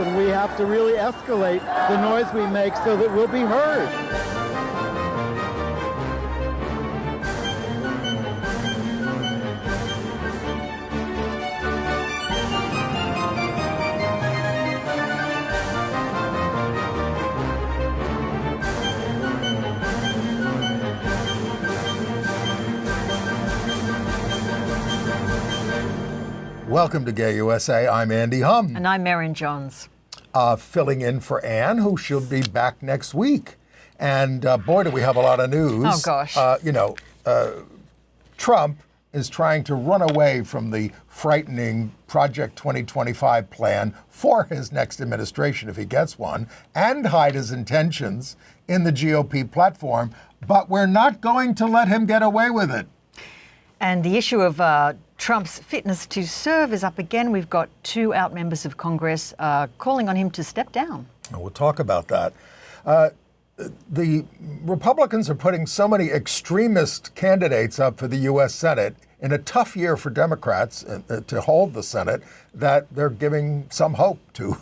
and we have to really escalate the noise we make so that we'll be heard. Welcome to Gay USA. I'm Andy Humm. And I'm Merryn Johns. Filling in for Ann, who should be back next week. And boy, do we have a lot of news. Oh, gosh. Trump is trying to run away from the frightening Project 2025 plan for his next administration, if he gets one, and hide his intentions in the GOP platform. But we're not going to let him get away with it. And the issue of Trump's fitness to serve is up again. We've got two out members of Congress calling on him to step down. We'll talk about that. The Republicans are putting so many extremist candidates up for the U.S. Senate in a tough year for Democrats to hold the Senate that they're giving some hope to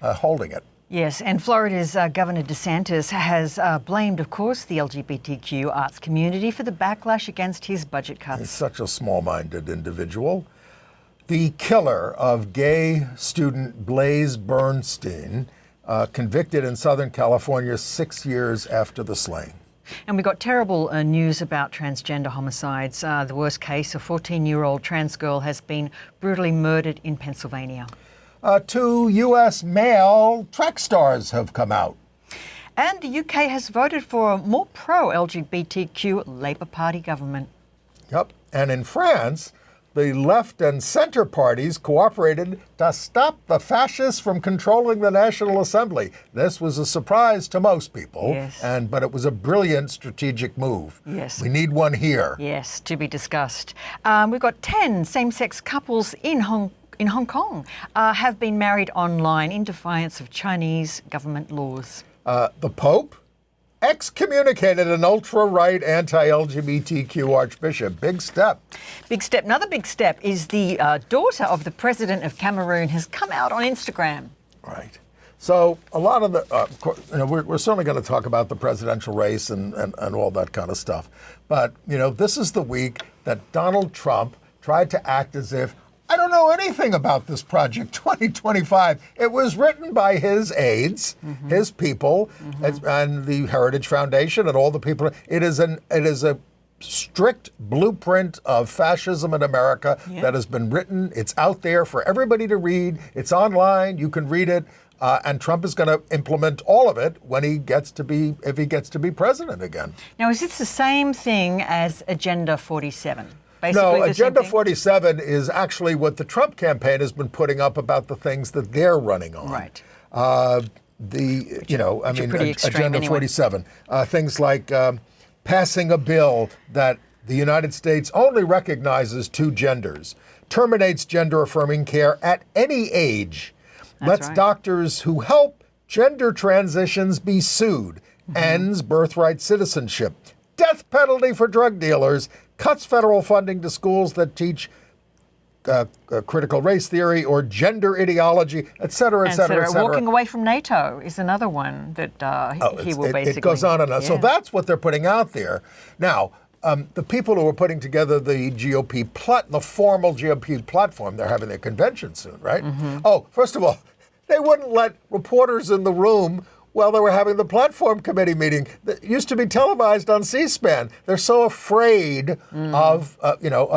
holding it. Yes, and Florida's Governor DeSantis has blamed, of course, the LGBTQ arts community for the backlash against his budget cuts. He's such a small-minded individual. The killer of gay student Blaze Bernstein, convicted in Southern California 6 years after the slaying. And we got terrible news about transgender homicides. The worst case, a 14-year-old trans girl has been brutally murdered in Pennsylvania. Two U.S. male track stars have come out. And the UK has voted for a more pro-LGBTQ Labour Party government. Yep. And in France, the left and center parties cooperated to stop the fascists from controlling the National Assembly. This was a surprise to most people, yes. But it was a brilliant strategic move. Yes. We need one here. Yes, to be discussed. We've got 10 same-sex couples in Hong Kong have been married online in defiance of Chinese government laws. The Pope excommunicated an ultra-right anti-LGBTQ Archbishop. Big step. Big step. Another big step is the daughter of the President of Cameroon has come out on Instagram. Right. So a lot of the, we're certainly going to talk about the presidential race and all that kind of stuff. But, this is the week that Donald Trump tried to act as if, I don't know anything about this Project 2025. It was written by his aides, his people, and the Heritage Foundation and all the people. It is a strict blueprint of fascism in America that has been written. It's out there for everybody to read. It's online. You can read it. And Trump is going to implement all of it when he gets to be, if he gets to be president again. Now, is this the same thing as Agenda 47? No, Agenda 47 is actually what the Trump campaign has been putting up about the things that they're running on. Right. Agenda 47. Things like passing a bill that the United States only recognizes two genders, terminates gender-affirming care at any age, lets doctors who help gender transitions be sued, ends birthright citizenship, death penalty for drug dealers, cuts federal funding to schools that teach critical race theory or gender ideology, et cetera, et cetera, et cetera. Walking away from NATO is another one that he will basically... It goes on and on. Yeah. So that's what they're putting out there. Now, the people who are putting together the GOP, the formal GOP platform, they're having their convention soon, right? Oh, first of all, they wouldn't let reporters in the room while they were having the platform committee meeting that used to be televised on C-SPAN. They're so afraid of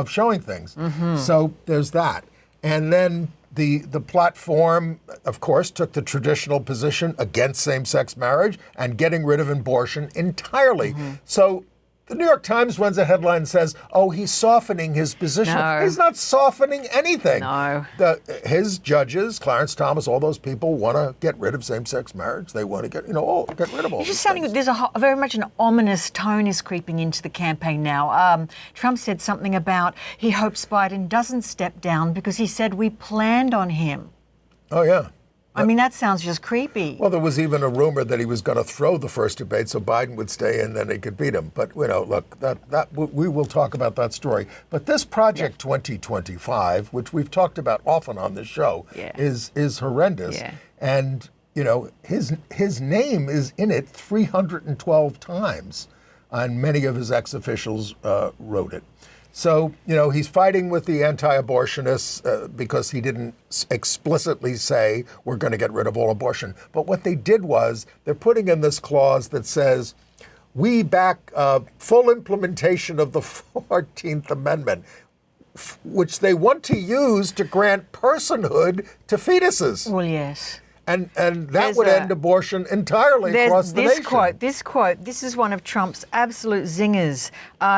showing things. So there's that. And then the platform, of course, took the traditional position against same-sex marriage and getting rid of abortion entirely. So the New York Times runs a headline that says, oh, he's softening his position. No. He's not softening anything. No. His judges, Clarence Thomas, all those people want to get rid of same-sex marriage. They want to get rid of all It's just sounding, there's very much an ominous tone is creeping into the campaign now. Trump said something about he hopes Biden doesn't step down because he said we planned on him. Oh, yeah. I mean, that sounds just creepy. Well, there was even a rumor that he was going to throw the first debate so Biden would stay and then he could beat him. But, look, we will talk about that story. But this Project 2025, which we've talked about often on this show, is horrendous. And, his name is in it 312 times, and many of his ex-officials wrote it. So, he's fighting with the anti-abortionists because he didn't explicitly say we're going to get rid of all abortion. But what they did was they're putting in this clause that says, we back full implementation of the 14th Amendment, which they want to use to grant personhood to fetuses. Well, yes. And that would end abortion entirely across the nation. This is one of Trump's absolute zingers.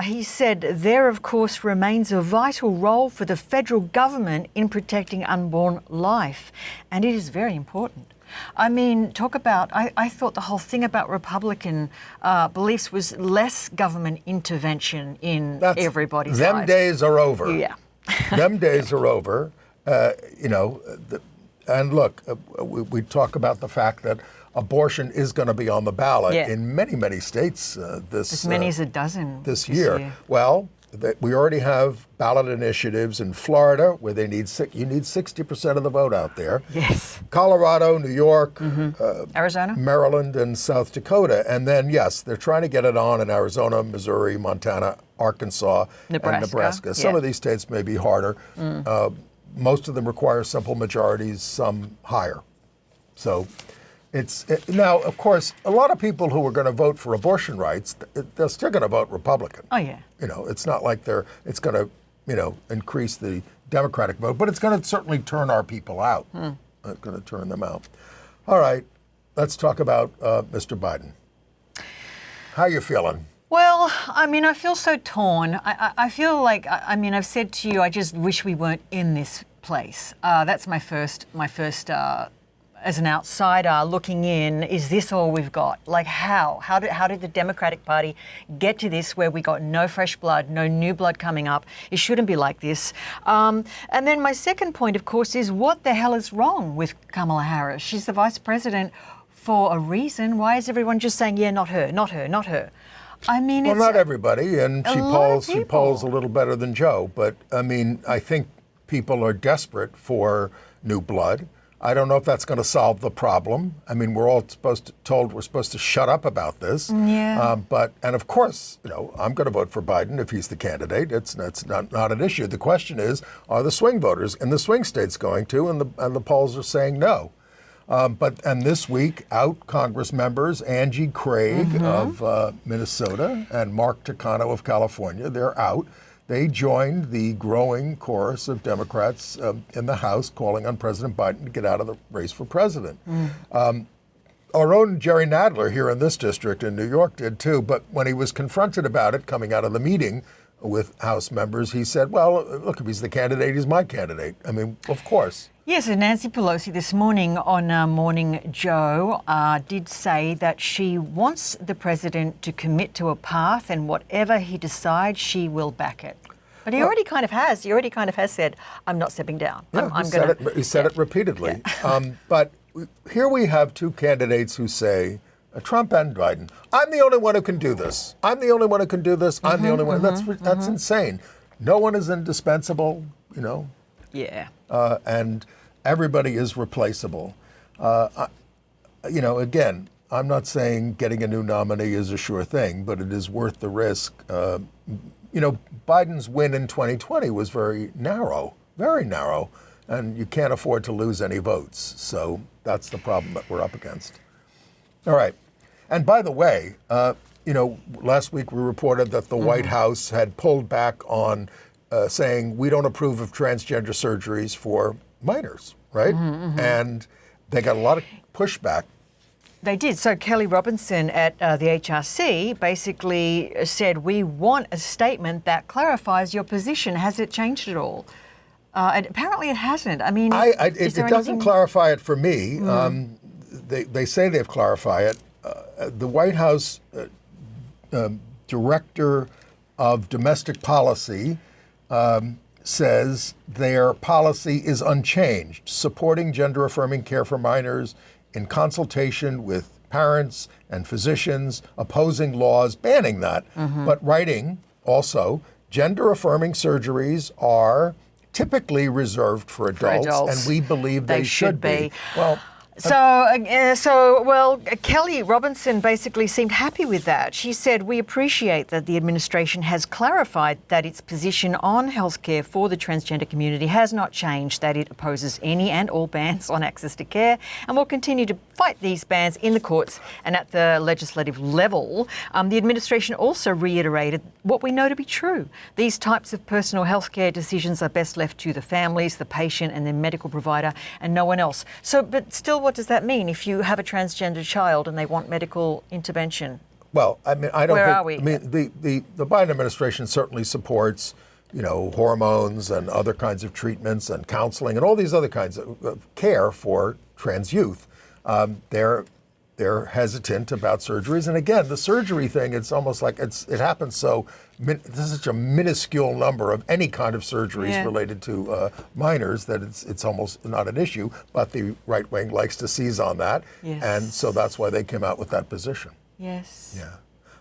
He said, there, of course, remains a vital role for the federal government in protecting unborn life. And it is very important. I mean, talk about, I thought the whole thing about Republican beliefs was less government intervention in everybody's lives. Them days are over. Yeah. Them days are over. And look, we talk about the fact that abortion is going to be on the ballot in many, many states as many as a dozen this year. Well, we already have ballot initiatives in Florida where you need 60% of the vote out there. Yes. Colorado, New York, Arizona, Maryland, and South Dakota. And then, yes, they're trying to get it on in Arizona, Missouri, Montana, Arkansas, and Nebraska. Some of these states may be harder. Most of them require simple majorities, some higher. So now, of course, a lot of people who are going to vote for abortion rights, they're still going to vote Republican. Oh, yeah. It's not like it's going to, increase the Democratic vote, but it's going to certainly turn our people out. It's going to turn them out. All right, let's talk about Mr. Biden. How are you feeling? Well, I mean, I feel so torn. I feel like, I've said to you, I just wish we weren't in this place. That's my first, as an outsider looking in, is this all we've got? Like how did the Democratic Party get to this where we got no fresh blood, no new blood coming up? It shouldn't be like this. And then my second point, of course, is what the hell is wrong with Kamala Harris? She's the vice president for a reason. Why is everyone just saying, yeah, not her, not her, not her? I mean, well, not everybody, and she polls a little better than Joe. But I mean, I think people are desperate for new blood. I don't know if that's going to solve the problem. I mean, we're all told we're supposed to shut up about this. Yeah. And of course, I'm going to vote for Biden if he's the candidate. It's not an issue. The question is, are the swing voters in the swing states going to? And the polls are saying no. And this week, out Congress members, Angie Craig of Minnesota and Mark Takano of California, they're out. They joined the growing chorus of Democrats in the House calling on President Biden to get out of the race for president. Our own Jerry Nadler here in this district in New York did too, but when he was confronted about it coming out of the meeting with House members, he said, well, look, if he's the candidate, he's my candidate. I mean, of course. Yes, and Nancy Pelosi this morning on Morning Joe did say that she wants the president to commit to a path, and whatever he decides, she will back it. But he already kind of has. He already kind of has said, I'm not stepping down. Yeah, he said it repeatedly. Yeah. But here we have two candidates who say, Trump and Biden, I'm the only one who can do this. I'm the only one who can do this. I'm the only one. That's insane. No one is indispensable, Yeah. And everybody is replaceable. Again, I'm not saying getting a new nominee is a sure thing, but it is worth the risk. Biden's win in 2020 was very narrow, and you can't afford to lose any votes. So that's the problem that we're up against. All right. And by the way, last week we reported that the White House had pulled back on saying we don't approve of transgender surgeries for minors, right? And they got a lot of pushback. They did. So Kelly Robinson at the HRC basically said, we want a statement that clarifies your position. Has it changed at all? And apparently it hasn't. I mean, it doesn't clarify it for me. They say they've clarified it. The White House Director of Domestic Policy says their policy is unchanged, supporting gender-affirming care for minors in consultation with parents and physicians, opposing laws banning that, but writing also, gender-affirming surgeries are typically reserved for adults, and we believe they should be. Well, Well, Kelly Robinson basically seemed happy with that. She said, "We appreciate that the administration has clarified that its position on healthcare for the transgender community has not changed, that it opposes any and all bans on access to care, and will continue to fight these bans in the courts and at the legislative level." The administration also reiterated what we know to be true. These types of personal healthcare decisions are best left to the families, the patient, and their medical provider, and no one else. But still, what does that mean if you have a transgender child and they want medical intervention? Well, I mean, I don't Where think, are we? I mean, the Biden administration certainly supports, hormones and other kinds of treatments and counseling and all these other kinds of care for trans youth. They're hesitant about surgeries, and again, the surgery thing, it's almost like it happens this is such a minuscule number of any kind of surgeries related to minors that it's almost not an issue. But the right wing likes to seize on that, and so that's why they came out with that position. Yes. Yeah.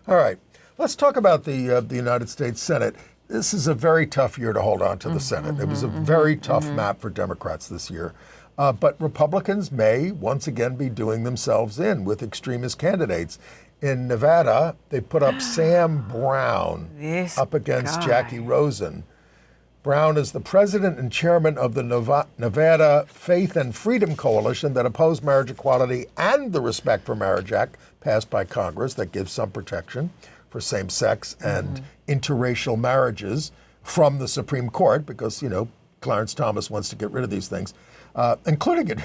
All right. Let's talk about the United States Senate. This is a very tough year to hold on to the Senate. It was a very tough map for Democrats this year. But Republicans may once again be doing themselves in with extremist candidates. In Nevada, they put up Sam Brown up against Jackie Rosen. Brown is the president and chairman of the Nevada Faith and Freedom Coalition that opposed marriage equality and the Respect for Marriage Act passed by Congress that gives some protection for same-sex and interracial marriages from the Supreme Court because, Clarence Thomas wants to get rid of these things. Including it.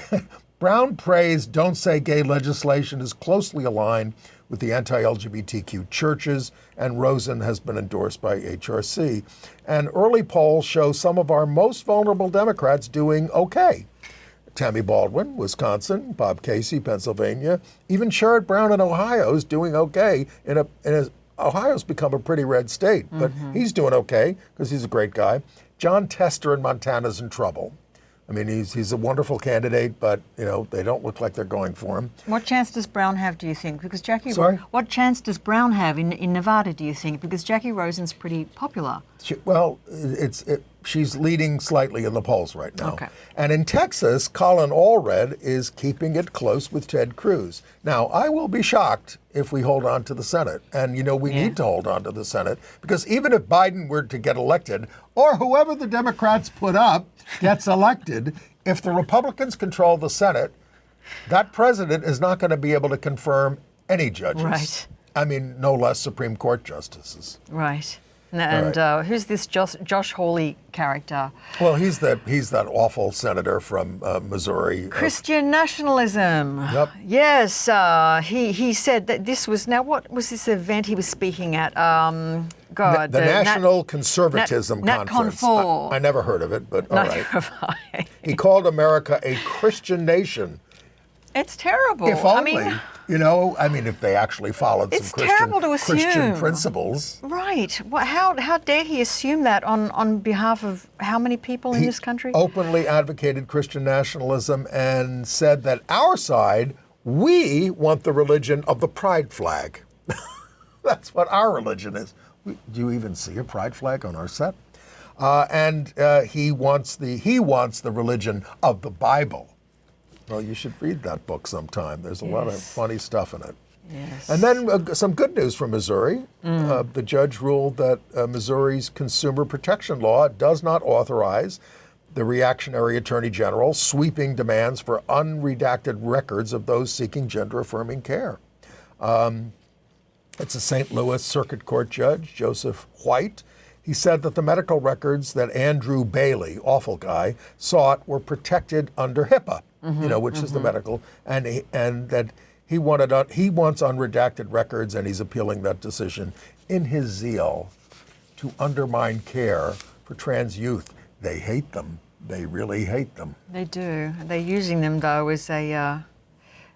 Brown praised Don't Say Gay legislation is closely aligned with the anti-LGBTQ churches, and Rosen has been endorsed by HRC. And early polls show some of our most vulnerable Democrats doing okay. Tammy Baldwin, Wisconsin, Bob Casey, Pennsylvania, even Sherrod Brown in Ohio is doing okay. Ohio's become a pretty red state, but he's doing okay because he's a great guy. John Tester in Montana's in trouble. I mean, he's a wonderful candidate, but, they don't look like they're going for him. What chance does Brown have, do you think? Because Sorry? What chance does Brown have in Nevada, do you think? Because Jackie Rosen's pretty popular. She's leading slightly in the polls right now. Okay. And in Texas, Colin Allred is keeping it close with Ted Cruz. Now, I will be shocked if we hold on to the Senate. And, we need to hold on to the Senate because even if Biden were to get elected, or whoever the Democrats put up gets elected, if the Republicans control the Senate, that president is not going to be able to confirm any judges. Right. I mean, no less Supreme Court justices. Right. And who's this Josh Hawley character? Well, he's that awful senator from Missouri. Christian nationalism. Yep. Yes. He said that this was, now what was this event he was speaking at? The National Conservatism Conference. I never heard of it, but all right. Neither have I. He called America a Christian nation. It's terrible. If only. If they actually followed some Christian principles. Right. How dare he assume that on behalf of how many people in this country? He openly advocated Christian nationalism and said that our side, we want the religion of the pride flag. That's what our religion is. Do you even see a pride flag on our set? And he wants the religion of the Bible. Well, you should read that book sometime. There's a lot of funny stuff in it. Yes. And then some good news from Missouri. The judge ruled that Missouri's consumer protection law does not authorize the reactionary attorney general sweeping demands for unredacted records of those seeking gender-affirming care. It's a St. Louis Circuit Court judge, Joseph White. He said that the medical records that Andrew Bailey, awful guy, sought were protected under HIPAA, which is the medical, and that he wants unredacted records, and he's appealing that decision in his zeal to undermine care for trans youth. They hate them. They really hate them. They do. They're using them though as a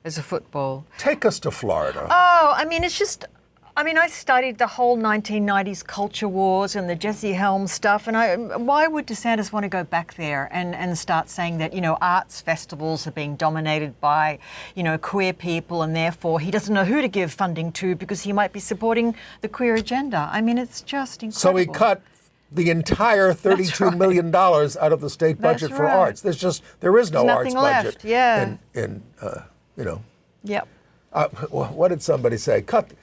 football. Take us to Florida. Oh, it's just. I studied the whole 1990s culture wars and the Jesse Helms stuff, and why would DeSantis want to go back there and start saying that, arts festivals are being dominated by, queer people, and therefore he doesn't know who to give funding to because he might be supporting the queer agenda? It's just incredible. So he cut the entire $32 million out of the state budget for arts. There is no arts budget. Yeah. Yep. What did somebody say? Cut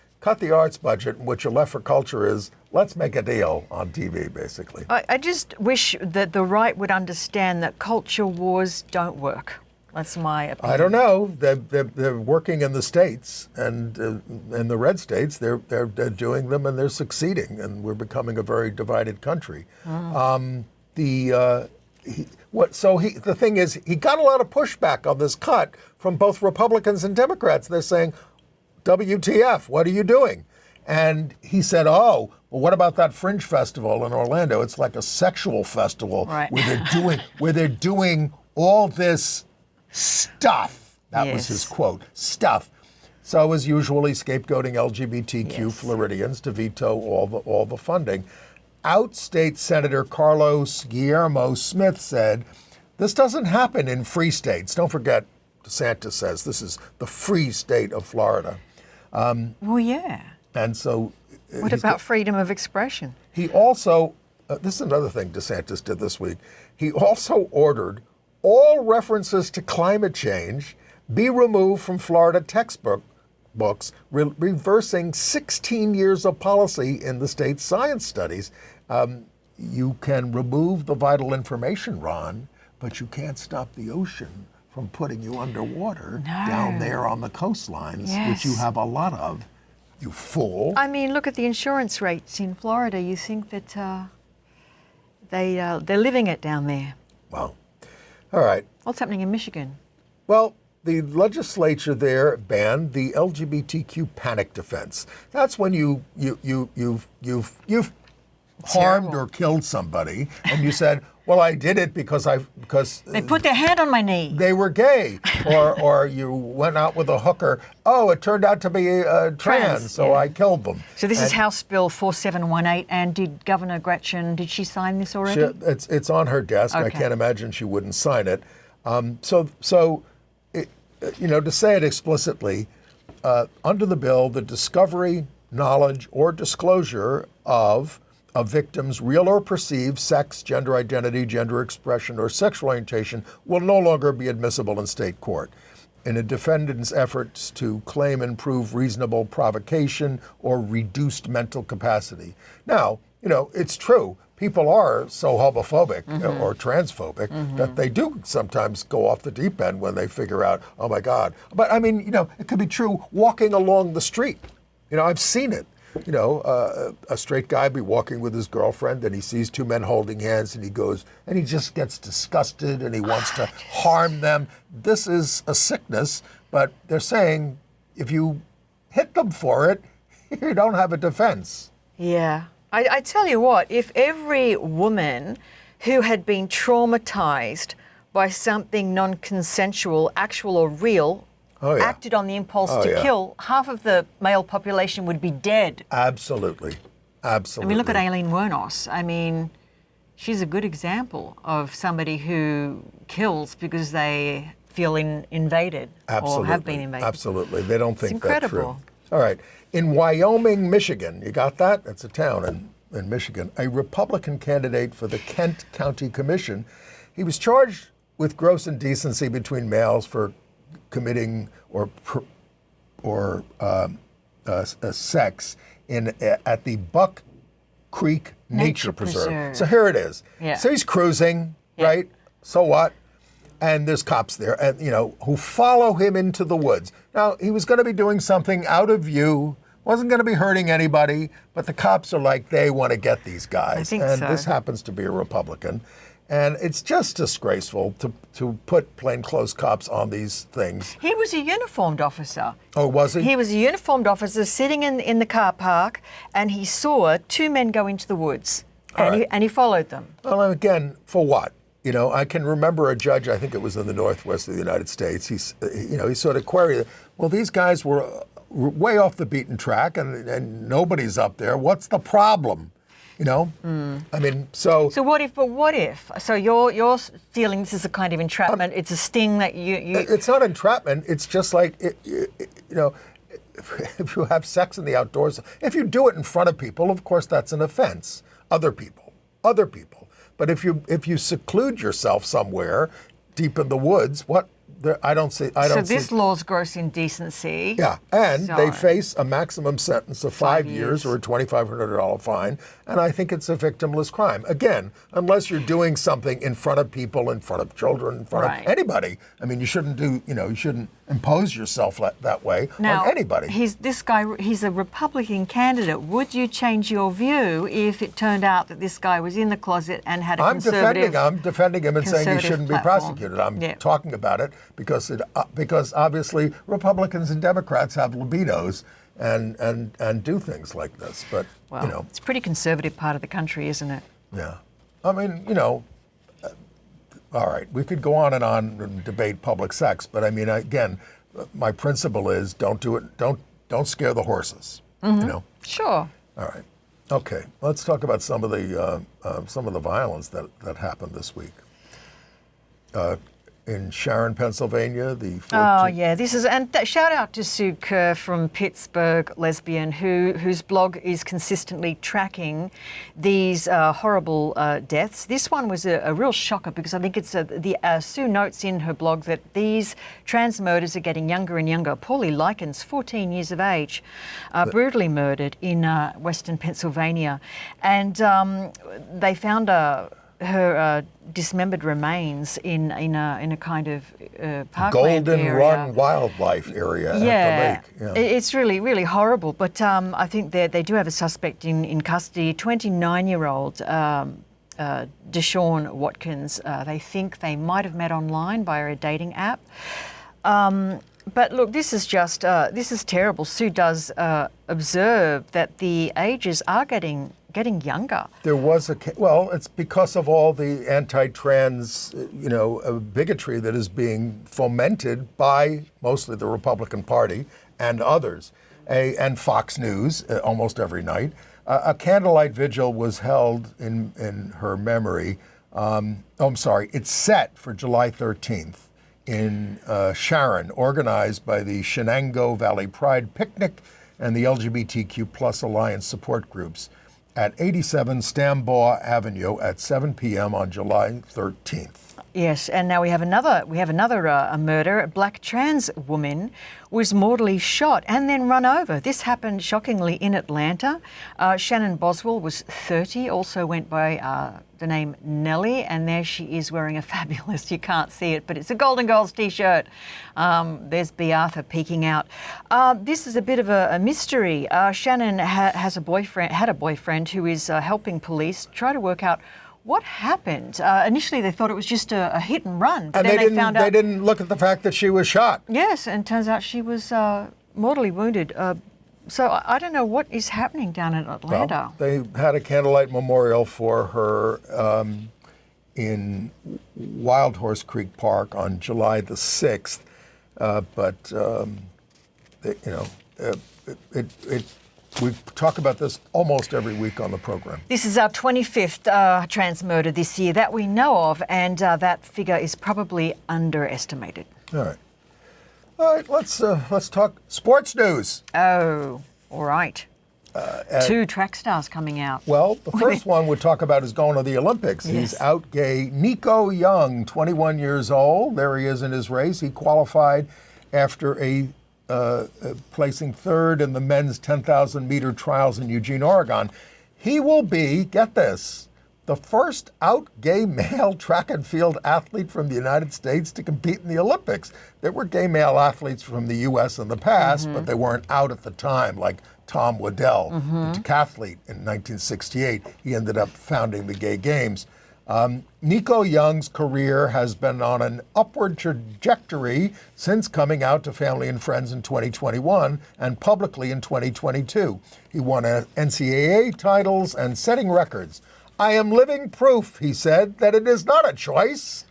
the arts budget, and what you're left for culture is, let's make a deal on TV, basically. I just wish that the right would understand that culture wars don't work. That's my opinion. I don't know. They're working in the states, and in the red states, they're doing them, and they're succeeding, and we're becoming a very divided country. The thing is, he got a lot of pushback on this cut from both Republicans and Democrats. They're saying, WTF, what are you doing? And he said, oh, well, what about that Fringe Festival in Orlando? It's like a sexual festival where they're doing all this stuff. That was his quote, stuff. So as usually scapegoating LGBTQ Floridians to veto all the funding. Outstate Senator Carlos Guillermo Smith said, this doesn't happen in free states. Don't forget, Santis says this is the free state of Florida. Well, yeah. And so... What about freedom of expression? He also, this is another thing DeSantis did this week, he also ordered all references to climate change be removed from Florida textbooks, reversing 16 years of policy in the state's science studies. You can remove the vital information, Ron, but you can't stop the ocean from putting you underwater down there on the coastlines, which you have a lot of. You fool. I mean, look at the insurance rates in Florida. You think that they're living it down there. Well, all right. What's happening in Michigan? Well, the legislature there banned the LGBTQ panic defense. That's when you've harmed or killed somebody, and you said, well, I did it because they put their hand on my knee. They were gay, or you went out with a hooker. Oh, it turned out to be trans, so I killed them. So this is House Bill 4718, and did Governor Gretchen, did she sign this already? It's on her desk. Okay. I can't imagine she wouldn't sign it. To say it explicitly, under the bill, the discovery, knowledge, or disclosure of a victim's real or perceived sex, gender identity, gender expression, or sexual orientation will no longer be admissible in state court. In a defendant's efforts to claim and prove reasonable provocation or reduced mental capacity. Now, it's true. People are so homophobic or transphobic that they do sometimes go off the deep end when they figure out, oh my God. But I mean, it could be true walking along the street. I've seen it. A straight guy be walking with his girlfriend and he sees two men holding hands and he goes, and he just gets disgusted and he wants to harm them. This is a sickness, but they're saying if you hit them for it, you don't have a defense. Yeah. I tell you what, if every woman who had been traumatized by something non-consensual, actual or real, acted on the impulse to kill, half of the male population would be dead. Absolutely. Absolutely. I mean, look at Aileen Wuornos. I mean, she's a good example of somebody who kills because they feel invaded or have been invaded. Absolutely. They don't think that's true. Incredible. All right. In Wyoming, Michigan, you got that? That's a town in Michigan. A Republican candidate for the Kent County Commission, he was charged with gross indecency between males for committing sex at the Buck Creek Nature Preserve. So here it is. Yeah. So he's cruising, right? So what? And there's cops there, and who follow him into the woods. Now he was going to be doing something out of view, wasn't going to be hurting anybody, but the cops are like, they want to get these guys. This happens to be a Republican. And it's just disgraceful to put plainclothes cops on these things. He was a uniformed officer. Oh, was he? He was a uniformed officer sitting in the car park, and he saw two men go into the woods, and he followed them. Well, again, for what? I can remember a judge, I think it was in the Northwest of the United States, he sort of queried, well, these guys were way off the beaten track, and nobody's up there. What's the problem? I mean, so what if? So you're feeling this is a kind of entrapment. It's a sting that you. It's not entrapment. It's just like if you have sex in the outdoors, if you do it in front of people, of course that's an offense. Other people, other people. But if you seclude yourself somewhere deep in the woods, I don't see. So this law's gross indecency. Yeah, and So- they face a maximum sentence of 5 years or a $2,500 fine, and I think it's a victimless crime. Again, unless you're doing something in front of people, in front of children, in front Right. of anybody. I mean, you shouldn't impose yourself that way Now, on anybody. He's a Republican candidate. Would you change your view if it turned out that this guy was in the closet and had a conservative? I'm defending him and saying he conservative shouldn't be platform. prosecuted. I'm Yeah. talking about it because obviously Republicans and Democrats have libidos and do things like this. But Well, it's a pretty conservative part of the country, isn't it? yeah, I mean, all right, we could go on and debate public sex, but I mean, again, my principle is don't do it. Don't scare the horses. Sure. All right. Okay. Let's talk about some of the violence that happened this week. In Sharon, Pennsylvania, the 14th. Oh yeah, shout out to Sue Kerr from Pittsburgh Lesbian, whose blog is consistently tracking these horrible deaths. This one was a real shocker because I think it's Sue notes in her blog that these trans murders are getting younger and younger. Paulie Likens, 14 years of age, brutally murdered in Western Pennsylvania, and they found her dismembered remains in a kind of parkland Golden area. Run wildlife area at the lake. Yeah. It's really, really horrible. But I think they do have a suspect in custody, 29-year-old Deshaun Watkins. They think they might have met online via a dating app. But look, this is terrible. Sue does observe that the ages are getting younger. There was it's because of all the anti-trans, bigotry that is being fomented by mostly the Republican Party and others, and Fox News almost every night. A candlelight vigil was held in her memory. It's set for July 13th in Sharon, organized by the Shenango Valley Pride Picnic and the LGBTQ Plus Alliance support groups at 87 Stambaugh Avenue at 7 p.m. on July 13th. Yes, and now we have another a murder. A black trans woman was mortally shot and then run over. This happened shockingly in Atlanta. Shannon Boswell was 30, also went by the name Nellie, and there she is wearing a fabulous, you can't see it, but it's a Golden Girls t-shirt. There's B. Arthur peeking out. This is a bit of a mystery. Shannon had a boyfriend who is helping police try to work out what happened. Initially, they thought it was just a hit and run, but and then they found out. They didn't look at the fact that she was shot. Yes, and turns out she was mortally wounded. So I don't know what is happening down in Atlanta. Well, they had a candlelight memorial for her in Wild Horse Creek Park on July the 6th, we talk about this almost every week on the program. This is our 25th trans murder this year that we know of, and that figure is probably underestimated. All right, let's talk sports news. Oh, all right. 2 track stars coming out. Well, the first one we'll talk about is going to the Olympics. Yes. He's out gay. Nico Young, 21 years old. There he is in his race. He qualified after placing third in the men's 10,000-meter trials in Eugene, Oregon. He will be, get this, the first out gay male track and field athlete from the United States to compete in the Olympics. There were gay male athletes from the U.S. in the past, but they weren't out at the time, like Tom Waddell, the decathlete in 1968. He ended up founding the Gay Games. Nico Young's career has been on an upward trajectory since coming out to family and friends in 2021 and publicly in 2022. He won NCAA titles and setting records. "I am living proof," he said, "that it is not a choice."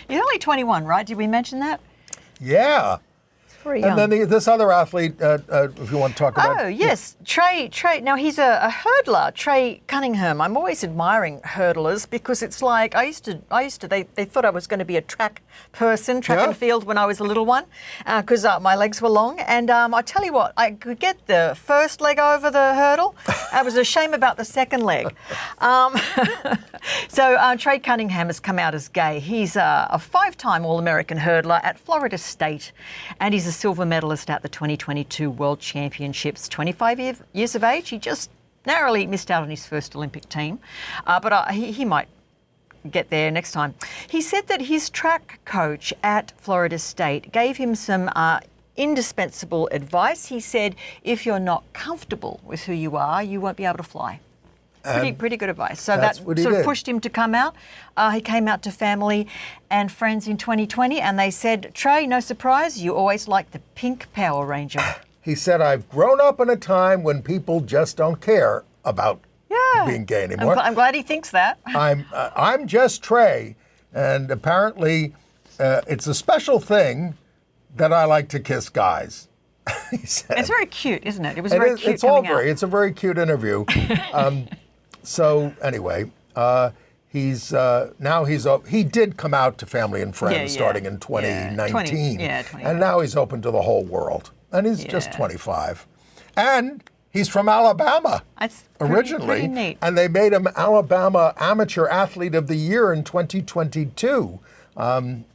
He's only 21, right? Did we mention that? Yeah. Very And young. then this other athlete, if you want to talk about. Oh, yes. Trey. Now, he's a hurdler, Trey Cunningham. I'm always admiring hurdlers because it's like, they thought I was going to be a track person, track and field when I was a little one, because my legs were long. And I tell you what, I could get the first leg over the hurdle. I was ashamed about the second leg. So Trey Cunningham has come out as gay. He's a 5-time All-American hurdler at Florida State, and he's a silver medalist at the 2022 World Championships. 25 years of age. He just narrowly missed out on his first Olympic team, but he might get there next time. He said that his track coach at Florida State gave him some indispensable advice. He said, if you're not comfortable with who you are, you won't be able to fly. Pretty good advice. So that sort of pushed him to come out. He came out to family and friends in 2020, and they said, Trey, no surprise, you always liked the pink Power Ranger. He said, I've grown up in a time when people just don't care about being gay anymore. I'm glad he thinks that. I'm just Trey, and apparently it's a special thing that I like to kiss guys. He said. It's very cute, isn't it? It was very cute. It's a very cute interview. So anyway, he did come out to family and friends starting in 2019, and now he's open to the whole world, and he's just 25, and he's from Alabama originally, pretty neat. And they made him Alabama Amateur Athlete of the Year in 2022, and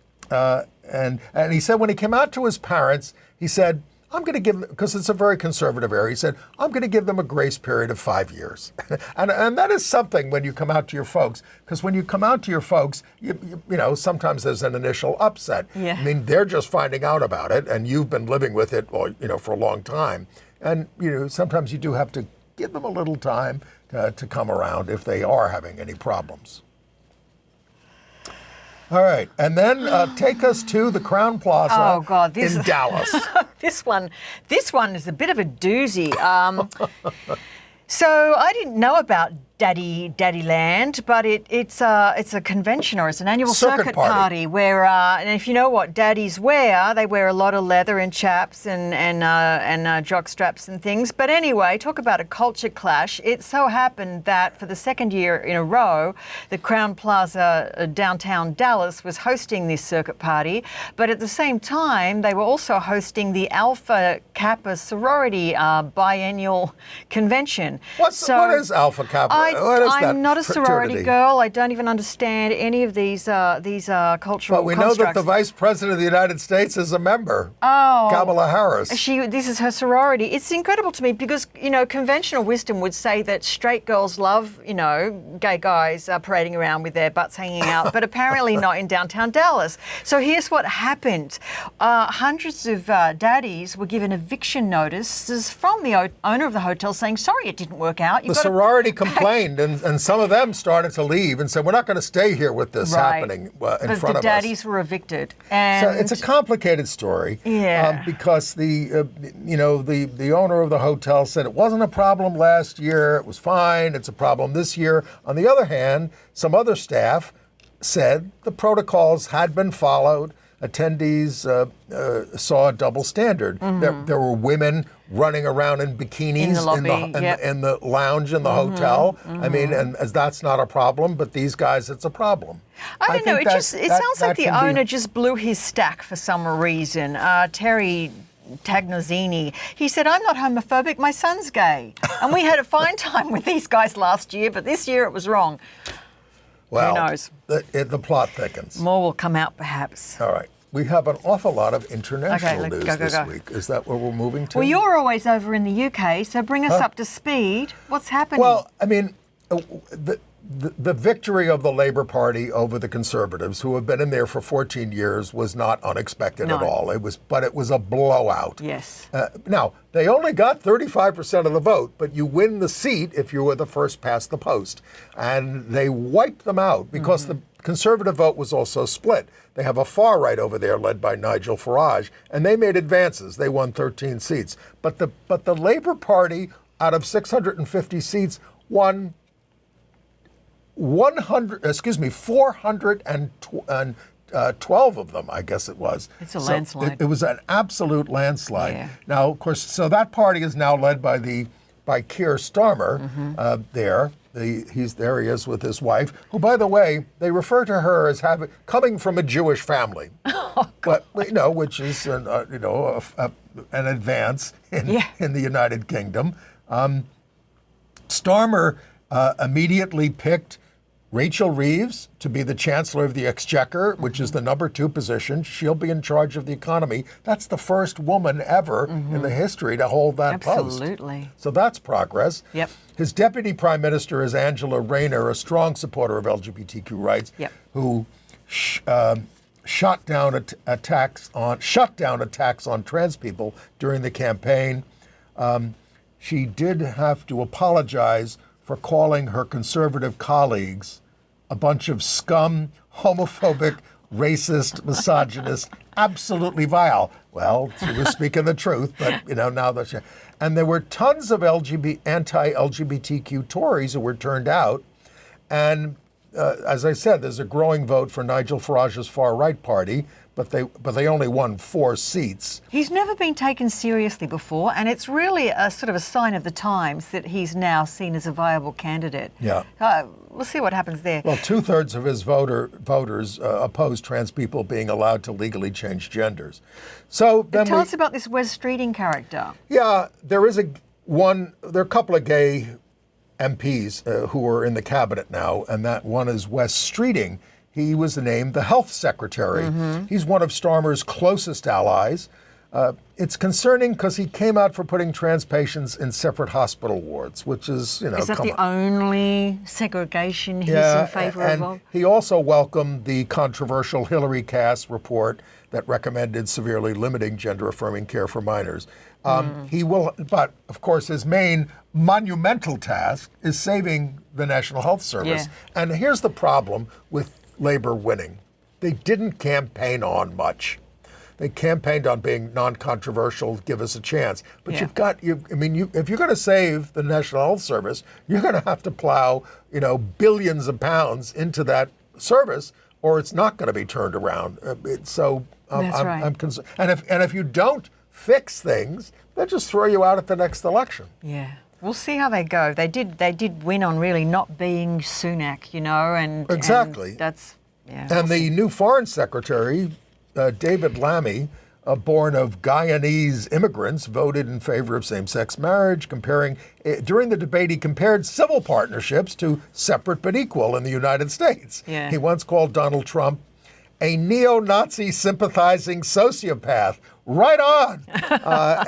he said when he came out to his parents, he said, I'm going to give them, because it's a very conservative area, he said, I'm going to give them a grace period of 5 years. and that is something when you come out to your folks, because when you come out to your folks, you know, sometimes there's an initial upset. Yeah. I mean, they're just finding out about it, and you've been living with it, for a long time. And, sometimes you do have to give them a little time to come around if they are having any problems. All right, and then take us to the Crown Plaza in Dallas. This one is a bit of a doozy. So I didn't know about Daddy Land, but it's a convention, or it's an annual circuit party where and if you know what daddies wear, they wear a lot of leather and chaps and jock straps and things. But anyway, talk about a culture clash. It so happened that for the second year in a row, the Crown Plaza downtown Dallas was hosting this circuit party, but at the same time they were also hosting the Alpha Kappa sorority biennial convention. What is Alpha Kappa? I'm not a sorority girl. I don't even understand any of these cultural But we constructs. know that the Vice President of the United States is a member. Kamala Harris. This is her sorority. It's incredible to me because, conventional wisdom would say that straight girls love, gay guys parading around with their butts hanging out, but apparently not in downtown Dallas. So here's what happened. Hundreds of daddies were given eviction notices from the owner of the hotel saying, sorry, it didn't work out. The sorority complained, and some of them started to leave and said, we're not going to stay here with this happening in front of us. But the daddies were evicted. And so it's a complicated story because the owner of the hotel said it wasn't a problem last year, it was fine, it's a problem this year. On the other hand, some other staff said the protocols had been followed. Attendees saw a double standard. Mm-hmm. There were women running around in bikinis in the lobby, in the lounge in the hotel. Mm-hmm. I mean, and as that's not a problem, but these guys, it's a problem. I don't know. It sounds like the owner just blew his stack for some reason. Terry Tagnozini, he said, I'm not homophobic, my son's gay. And we had a fine time with these guys last year, but this year it was wrong. Well, who knows? The plot thickens. More will come out, perhaps. All right. We have an awful lot of international news this week. Is that where we're moving to? Well, you're always over in the UK, so bring us up to speed. What's happening? Well, I mean, the victory of the Labour Party over the Conservatives, who have been in there for 14 years, was not unexpected at all. It was a blowout. Yes. Now, they only got 35% of the vote, but you win the seat if you were the first past the post. And they wiped them out because the Conservative vote was also split. They have a far right over there led by Nigel Farage, and they made advances. They won 13 seats. But the Labour Party, out of 650 seats, won 420 12 of them, I guess it was. It's a landslide. It was an absolute landslide. Yeah. Now, of course, so that party is now led by Keir Starmer there. There he is with his wife, who, by the way, they refer to her as coming from a Jewish family, but which is an advance in the United Kingdom. Starmer immediately picked Rachel Reeves to be the Chancellor of the Exchequer, which is the number 2 position. She'll be in charge of the economy. That's the first woman ever in the history to hold that post. Absolutely. So that's progress. Yep. His deputy prime minister is Angela Rayner, a strong supporter of LGBTQ rights, who shut down attacks on trans people during the campaign. She did have to apologize for calling her conservative colleagues a bunch of scum, homophobic, racist, misogynist, absolutely vile. Well, she was speaking the truth, but now that and there were tons of anti-LGBTQ Tories who were turned out, and as I said, there's a growing vote for Nigel Farage's far-right party, but they only won 4 seats. He's never been taken seriously before, and it's really a sort of a sign of the times that he's now seen as a viable candidate. Yeah. We'll see what happens there. Well, 2/3 of his voters oppose trans people being allowed to legally change genders. So then tell us about this Wes Streeting character. Yeah, there are a couple of gay MPs who are in the cabinet now, and that one is Wes Streeting. He was named the health secretary. He's one of Starmer's closest allies. It's concerning because he came out for putting trans patients in separate hospital wards, which is, Is that the only segregation he's in favor of? And he also welcomed the controversial Hillary Cass report that recommended severely limiting gender-affirming care for minors. But of course, his main monumental task is saving the National Health Service. Yeah. And here's the problem with Labour winning. They didn't campaign on much. They campaigned on being non-controversial, give us a chance. But if you're going to save the National Health Service, you're going to have to plow, billions of pounds into that service, or it's not going to be turned around. I'm concerned. And if you don't fix things, they'll just throw you out at the next election. Yeah. We'll see how they go. They did win on really not being Sunak, and exactly. And that's And the new foreign secretary, David Lammy, born of Guyanese immigrants, voted in favor of same-sex marriage. During the debate, he compared civil partnerships to separate but equal in the United States. Yeah. He once called Donald Trump a neo-Nazi sympathizing sociopath. Right on.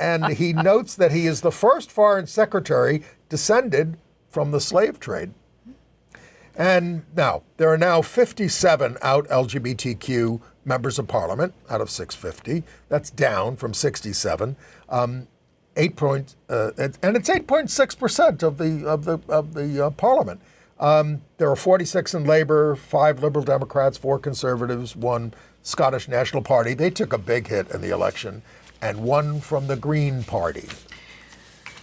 And he notes that he is the first foreign secretary descended from the slave trade. And now, there are now 57 out LGBTQ members of parliament out of 650. That's down from 67. And it's 8.6% of the parliament. There are 46 in Labour, 5 Liberal Democrats, 4 Conservatives, 1 Scottish National Party. They took a big hit in the election, and 1 from the Green Party.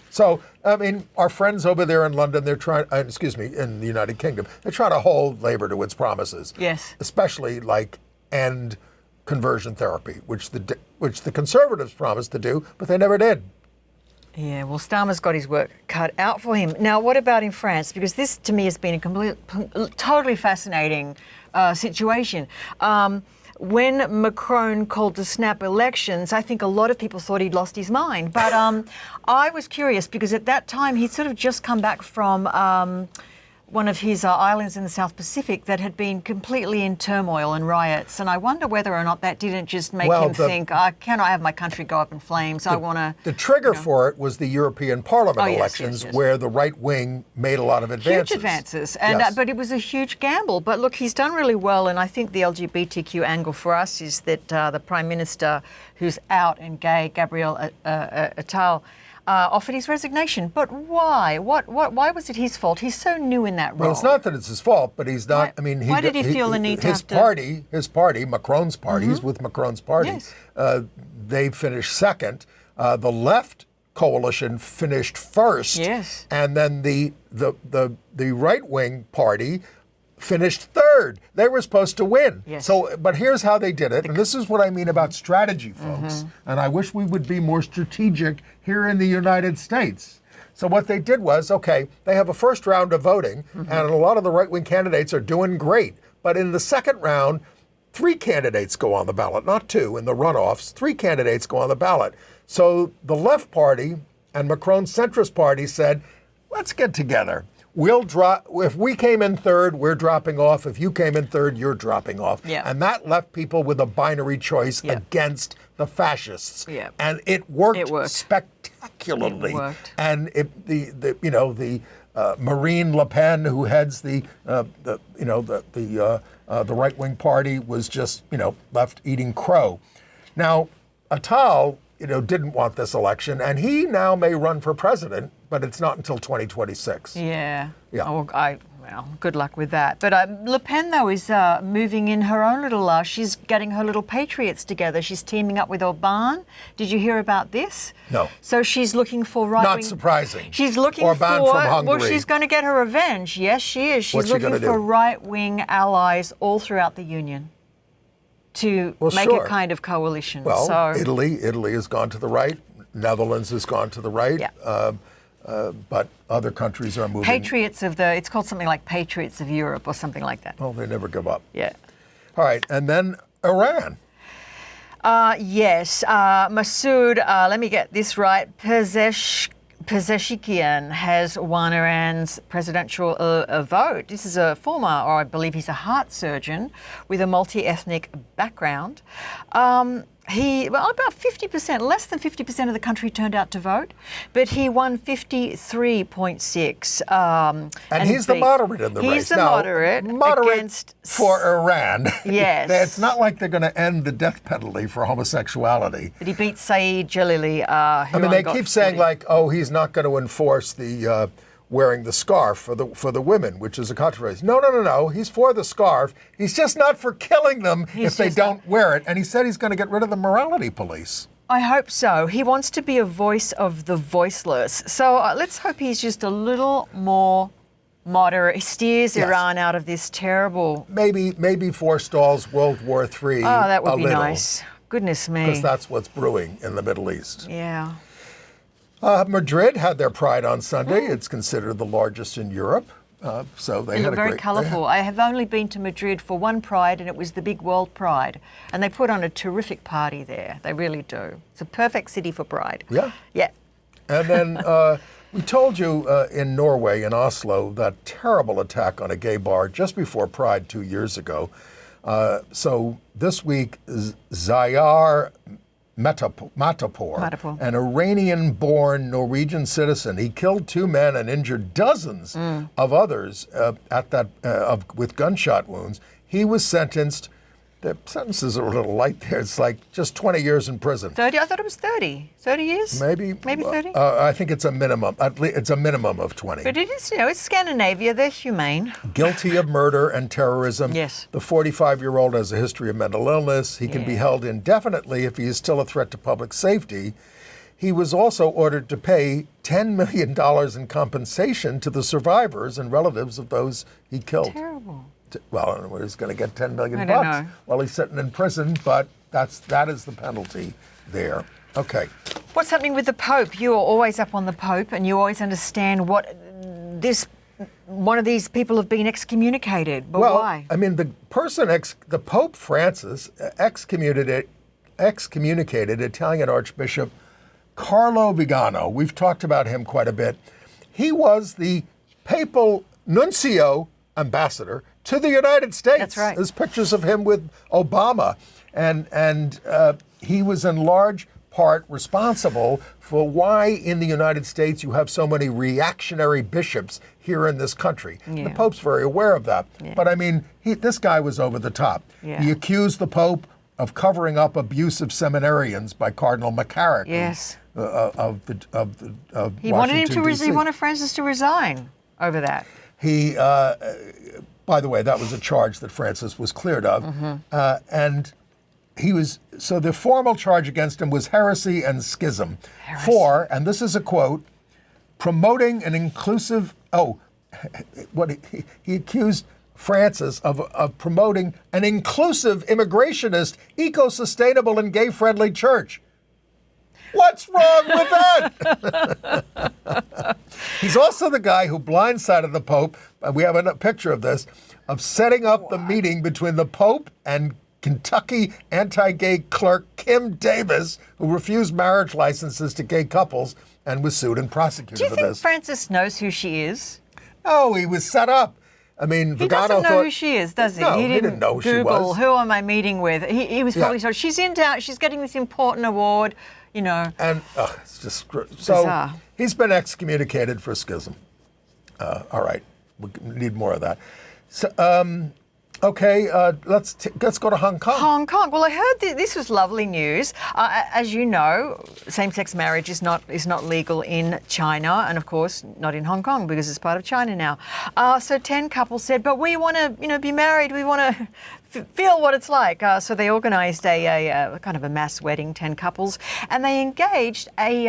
So, our friends over there in London, in the United Kingdom, they're trying to hold Labour to its promises. Yes. Especially end conversion therapy, which the Conservatives promised to do, but they never did. Yeah, well, Starmer's got his work cut out for him. Now, what about in France? Because this, to me, has been a totally fascinating situation. When Macron called to snap elections, I think a lot of people thought he'd lost his mind. But I was curious because at that time, he'd sort of just come back from one of his islands in the South Pacific that had been completely in turmoil and riots. And I wonder whether or not that didn't just make him think, I cannot have my country go up in flames. I want to... The trigger for it was the European Parliament elections, where the right wing made a lot of advances. Huge advances. And, but it was a huge gamble. But look, he's done really well. And I think the LGBTQ angle for us is that the Prime Minister, who's out and gay, Gabriel Attal, offered his resignation. But why? Why was it his fault? He's so new in that role. Well, it's not that it's his fault, but he's not. Why did he feel the need to have to... His party, Macron's party, he's with Macron's party. Yes. They finished second. The left coalition finished first. Yes. And then the right wing party finished third. They were supposed to win. Yes. So, but here's how they did it. And this is what I mean about strategy, folks. And I wish we would be more strategic here in the United States. So what they did was, okay, they have a first round of voting, and a lot of the right-wing candidates are doing great. But in the second round, 3 candidates go on the ballot, not 2 in the runoffs. 3 candidates go on the ballot. So the left party and Macron's centrist party said, let's get together. We'll drop. If we came in third, we're dropping off. If you came in third, you're dropping off. Yeah. And that left people with a binary choice against the fascists. Yeah. And it worked, It spectacularly. worked. And Marine Le Pen, who heads the right-wing party, was just left eating crow. Now, Attal didn't want this election, and he now may run for president, but it's not until 2026. Yeah. Yeah. Oh, well, good luck with that. But Le Pen, though, is moving in her own little, she's getting her little patriots together. She's teaming up with Orban. Did you hear about this? No. So she's looking for right-wing... Not surprising. She's looking Orban for... from Hungary. Well, she's going to get her revenge. Yes, she is. She's What's she looking gonna for do? right-wing allies all throughout the Union to make a kind of coalition. Well, so, Italy has gone to the right. Netherlands has gone to the right. Yeah. But other countries are moving. Patriots of the... It's called something like Patriots of Europe or something like that. Well, they never give up. Yeah. All right, and then Iran. Yes, Masoud, let me get this right, Pezeshkian has won Iran's presidential vote. This is a former, or I believe he's a heart surgeon with a multi-ethnic background. About 50%, less than 50% of the country turned out to vote, but he won 53.6. And he's the moderate in the race. He's the now, moderate against... for Iran. Yes. It's not like they're going to end the death penalty for homosexuality. But he beat Saeed Jalili. They keep saying like, oh, he's not going to enforce the wearing the scarf for the women, which is a controversy. No. He's for the scarf. He's just not for killing them if they don't wear it. And he said he's going to get rid of the morality police. I hope so. He wants to be a voice of the voiceless. So let's hope he's just a little more moderate. He steers Iran out of this terrible... Maybe forestalls World War III. Oh, that would be nice. Goodness me. Because that's what's brewing in the Middle East. Yeah. Madrid had their Pride on Sunday. It's considered the largest in Europe. So they had a very great... colourful. I have only been to Madrid for one Pride, and it was the big World Pride. And they put on a terrific party there. They really do. It's a perfect city for Pride. Yeah. Yeah. And then we told you in Norway, in Oslo, that terrible attack on a gay bar just before Pride 2 years ago. So this week, Zayar Matapor, an Iranian-born Norwegian citizen. He killed 2 men and injured dozens of others with gunshot wounds. He was sentenced. The sentences are a little light there. It's like just 20 years in prison. 30? I thought it was 30. 30 years? Maybe 30? I think it's a minimum. At least it's a minimum of 20. But it is, it's Scandinavia. They're humane. Guilty of murder and terrorism. Yes. The 45-year-old has a history of mental illness. He can be held indefinitely if he is still a threat to public safety. He was also ordered to pay $10 million in compensation to the survivors and relatives of those he killed. Terrible. Well, I don't know where he's going to get $10 million I don't know. while he's sitting in prison, but that is the penalty there. Okay. What's happening with the Pope? You are always up on the Pope, and you always understand what one of these people have been excommunicated. But why? I mean, the Pope Francis excommunicated Italian Archbishop Carlo Vigano. We've talked about him quite a bit. He was the papal nuncio ambassador to the United States. That's right. There's pictures of him with Obama, and he was in large part responsible for why in the United States you have so many reactionary bishops here in this country. Yeah. The Pope's very aware of that. Yeah. But I mean, this guy was over the top. Yeah. He accused the Pope of covering up abusive seminarians by Cardinal McCarrick. Yes. Of He Washington, wanted D.C. He wanted Francis to resign over that. He, by the way, that was a charge that Francis was cleared of. And he was, so the formal charge against him was heresy and schism for, and this is a quote, promoting an inclusive, he accused Francis of promoting an inclusive, immigrationist, eco-sustainable, and gay-friendly church. What's wrong with that? He's also the guy who blindsided the Pope. We have a picture of this, of setting up the meeting between the Pope and Kentucky anti-gay clerk Kim Davis, who refused marriage licenses to gay couples and was sued and prosecuted for this. Do you think Francis knows who she is? No, he was set up. I mean, He doesn't know who she is, does he? No, he didn't know who she Google, was. who am I meeting with? He was probably told, she's in town, she's getting this important award, you know. And it's just so bizarre. He's been excommunicated for schism. All right, we need more of that. So, okay, let's go to Hong Kong. Hong Kong. Well, I heard this was lovely news. As you know, same-sex marriage is not legal in China, and of course not in Hong Kong because it's part of China now. So 10 couples said, "But we want to, be married. We want to feel what it's like." So they organised a kind of a mass wedding, 10 couples, and they engaged a.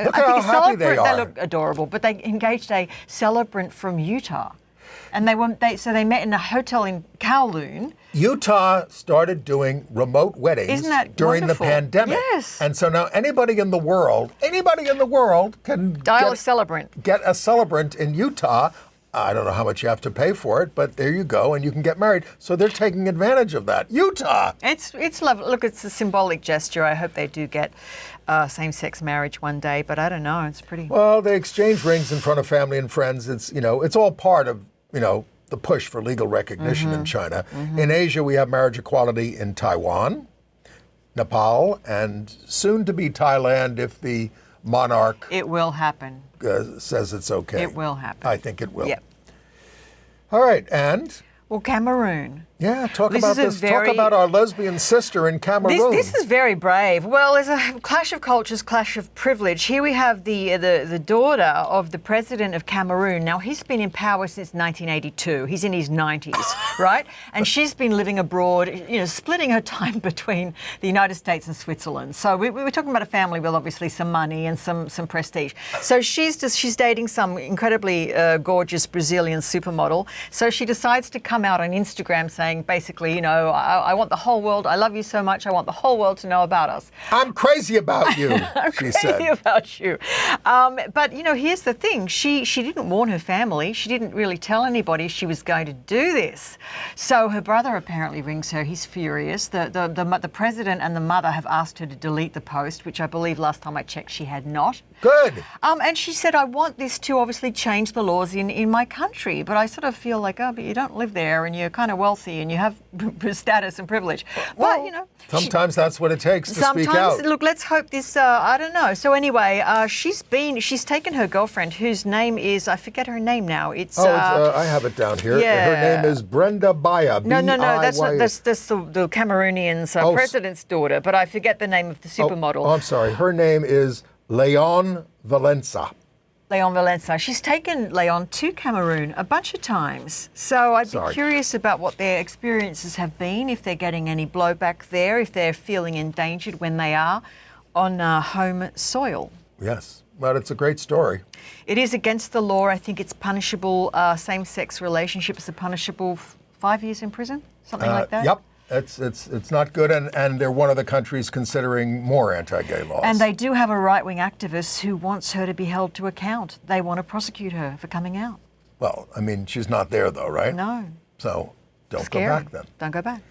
Look at how happy they are. They look adorable, but they engaged a celebrant from Utah. And they met in a hotel in Kowloon. Utah started doing remote weddings during wonderful? the pandemic. Yes. And so now anybody in the world can Dial a celebrant. Get a celebrant in Utah. I don't know how much you have to pay for it, but there you go, and you can get married. So they're taking advantage of that. Utah! It's lovely. Look, it's a symbolic gesture. I hope they do get same-sex marriage one day, but I don't know. It's pretty... Well, they exchange rings in front of family and friends. It's, it's all part of, the push for legal recognition in China. In Asia, we have marriage equality in Taiwan, Nepal, and soon to be Thailand if the monarch... It will happen. Says it's okay. It will happen. I think it will. Yep. All right, and... Well, Cameroon. Yeah, talk about this. Talk about our lesbian sister in Cameroon. This is very brave. Well, there's a clash of cultures, clash of privilege. Here we have the daughter of the President of Cameroon. Now, he's been in power since 1982. He's in his 90s, right? And she's been living abroad, splitting her time between the United States and Switzerland. So we're talking about a family with obviously some money and some prestige. So she's dating some incredibly gorgeous Brazilian supermodel. So she decides to come out on Instagram saying, basically, I want the whole world, I love you so much, I want the whole world to know about us. I'm crazy about you, she said. I'm crazy about you. But, here's the thing. She didn't warn her family. She didn't really tell anybody she was going to do this. So her brother apparently rings her. He's furious. The president and the mother have asked her to delete the post, which I believe last time I checked she had not. Good. And she said, I want this to obviously change the laws in my country. But I sort of feel like, but you don't live there and you're kind of wealthy and you have status and privilege. Well, but, sometimes that's what it takes to speak out. Look, let's hope this, I don't know. So anyway, she's taken her girlfriend, whose name is, I forget her name now. I have it down here. Yeah. Her name is Brenda Baya. No, that's the Cameroonian's president's daughter, but I forget the name of the supermodel. I'm sorry. Her name is Leon Valenza. Leon Valenza. She's taken Leon to Cameroon a bunch of times. So I'd be curious about what their experiences have been, if they're getting any blowback there, if they're feeling endangered when they are on home soil. Yes, but it's a great story. It is against the law. I think it's punishable. Same-sex relationships are punishable 5 years in prison, something like that. Yep. It's not good, and they're one of the countries considering more anti-gay laws. And they do have a right-wing activist who wants her to be held to account. They want to prosecute her for coming out. Well, I mean, she's not there though, right? No. So don't Scary. go back then. Don't go back.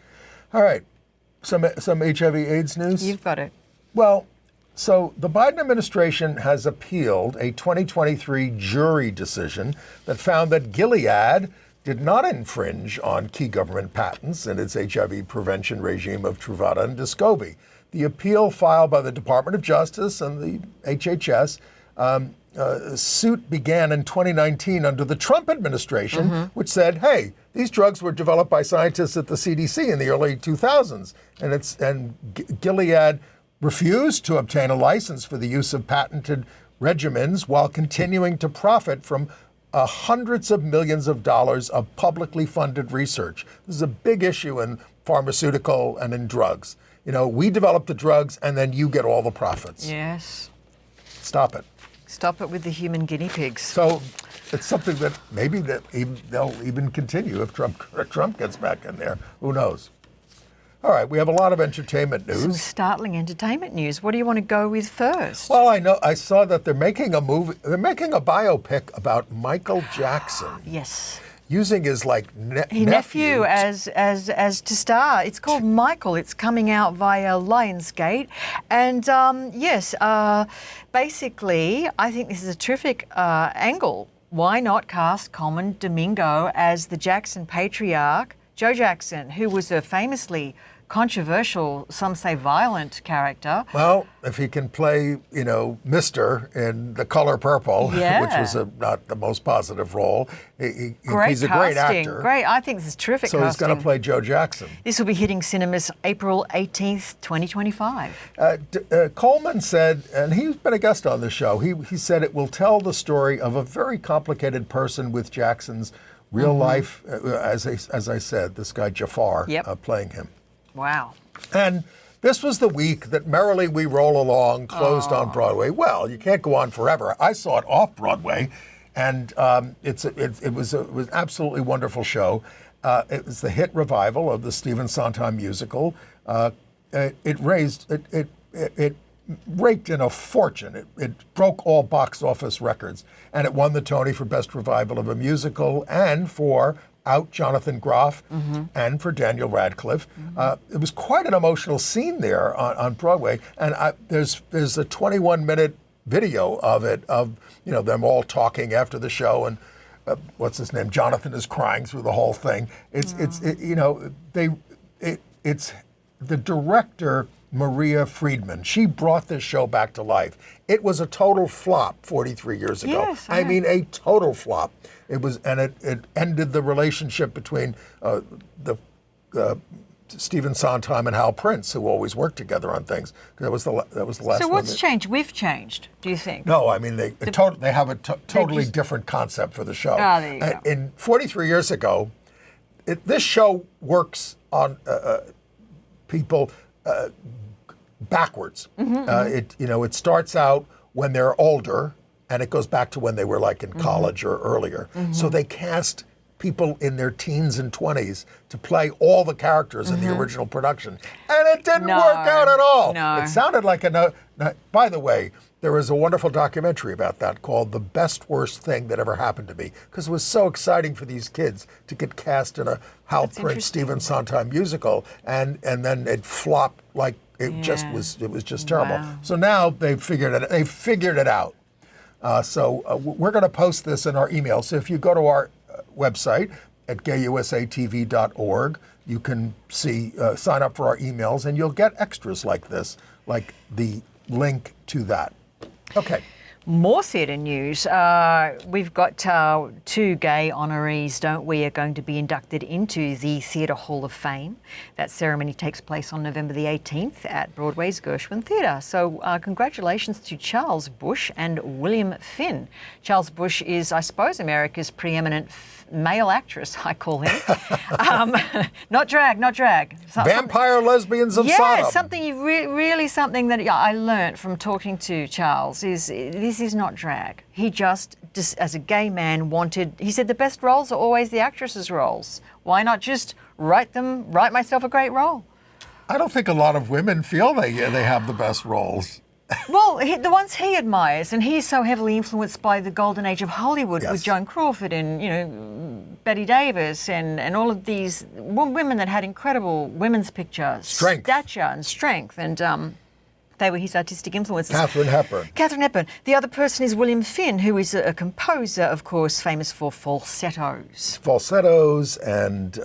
All right. Some HIV/AIDS news? You've got it. Well, so the Biden administration has appealed a 2023 jury decision that found that Gilead did not infringe on key government patents in its HIV prevention regime of Truvada and Descovy. The appeal filed by the Department of Justice and the HHS suit began in 2019 under the Trump administration, which said, hey, these drugs were developed by scientists at the CDC in the early 2000s. And Gilead refused to obtain a license for the use of patented regimens while continuing to profit from hundreds of millions of dollars of publicly funded research. This is a big issue in pharmaceutical and in drugs. We develop the drugs and then you get all the profits. Yes. Stop it. Stop it with the human guinea pigs. So it's something that maybe they'll even continue if Trump gets back in there. Who knows? All right, we have a lot of entertainment news. Some startling entertainment news. What do you want to go with first? Well, I saw that they're making a movie. They're making a biopic about Michael Jackson. Yes. Using his nephew as to star. It's called Michael. It's coming out via Lionsgate, and basically, I think this is a terrific angle. Why not cast Coleman Domingo as the Jackson patriarch, Joe Jackson, who was a famously controversial, some say violent character. Well, if he can play, Mr. in The Color Purple, which was not the most positive role, he's a great actor. Great, I think this is terrific casting. So he's going to play Joe Jackson. This will be hitting cinemas April 18th, 2025. Coleman said, and he's been a guest on the show, he said it will tell the story of a very complicated person with Jackson's real life, as I said, this guy Jafar playing him. Wow. And this was the week that Merrily We Roll Along closed on Broadway. Well, you can't go on forever. I saw it off Broadway, and it was an absolutely wonderful show. It was the hit revival of the Stephen Sondheim musical. It raked in a fortune. It broke all box office records, and it won the Tony for Best Revival of a Musical and for Out Jonathan Groff and for Daniel Radcliffe. It was quite an emotional scene there on Broadway, and there's a 21-minute video of it, of them all talking after the show, and what's his name? Jonathan is crying through the whole thing. It's the director, Maria Friedman. She brought this show back to life. It was a total flop 43 years ago. Yes, I mean, a total flop. It was, and it ended the relationship between Stephen Sondheim and Hal Prince, who always worked together on things. That was the last. So what's changed? We've changed. Do you think? No, I mean they have a totally different concept for the show. Oh, there you go. In 43 years ago, this show works on people backwards. It starts out when they're older, and it goes back to when they were like in college or earlier. So they cast people in their teens and 20s to play all the characters in the original production. And it didn't work out at all. No. It sounded like by the way, there was a wonderful documentary about that called The Best Worst Thing That Ever Happened to Me, because it was so exciting for these kids to get cast in a Hal Prince, Stephen Sondheim musical, and then it flopped like it was just terrible. Wow. So now they've figured it out. We're going to post this in our email. So if you go to our website at gayusatv.org, you can sign up for our emails, and you'll get extras like this, like the link to that. Okay. More theatre news. We've got two gay honorees, don't we, are going to be inducted into the Theatre Hall of Fame. That ceremony takes place on November the 18th at Broadway's Gershwin Theatre. So congratulations to Charles Busch and William Finn. Charles Busch is, I suppose, America's preeminent male actress, I call him. Not drag. Vampire lesbians of Sodom. Yeah, something really something that I learnt from talking to Charles is this is not drag. He just as a gay man he said the best roles are always the actress's roles. Why not just write myself a great role? I don't think a lot of women feel they have the best roles. Well, the ones he admires, and he's so heavily influenced by the golden age of Hollywood with Joan Crawford and Bette Davis and all of these women that had incredible women's picture stature and strength, and they were his artistic influences. Katharine Hepburn. The other person is William Finn, who is a composer, of course, famous for falsettos. And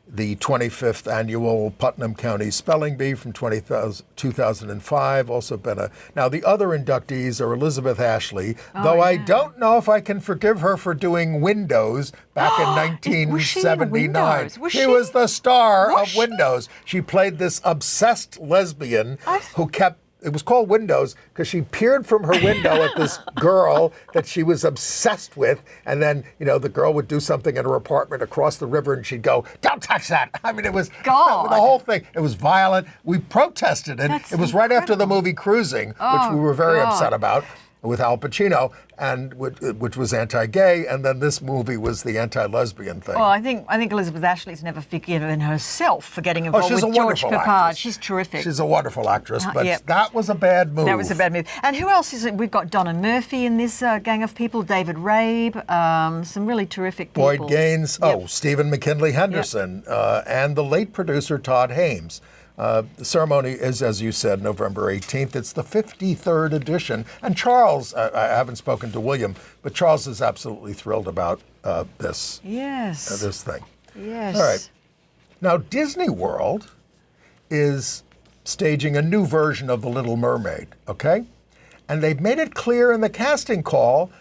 the 25th annual Putnam County Spelling Bee from 2005. Also been now the other inductees are Elizabeth Ashley, though I don't know if I can forgive her for doing Windows back in 1979. She was the star of Windows. She played this obsessed lesbian who kept. It was called Windows because she peered from her window at this girl that she was obsessed with, and then the girl would do something in her apartment across the river, and she'd go, "Don't touch that!" I mean, it was the whole thing. It was violent. We protested, and it was right after the movie Cruising, which we were very upset about, with Al Pacino. and which was anti-gay, and then this movie was the anti-lesbian thing. Well, I think Elizabeth Ashley's never forgiven herself for getting involved she's with a George wonderful Peppard. actress. She's terrific. She's a wonderful actress, but yep. that was a bad move. That was a bad move. And who else is it? We've got Donna Murphy in this gang of people, David Rabe, some really terrific people. Boyd Gaines, Stephen McKinley Henderson, and the late producer Todd Hames. The ceremony is, as you said, November 18th. It's the 53rd edition. And Charles, I haven't spoken to William, but Charles is absolutely thrilled about this. Yes. This thing. Yes. All right. Now, Disney World is staging a new version of The Little Mermaid, okay? And they've made it clear in the casting call,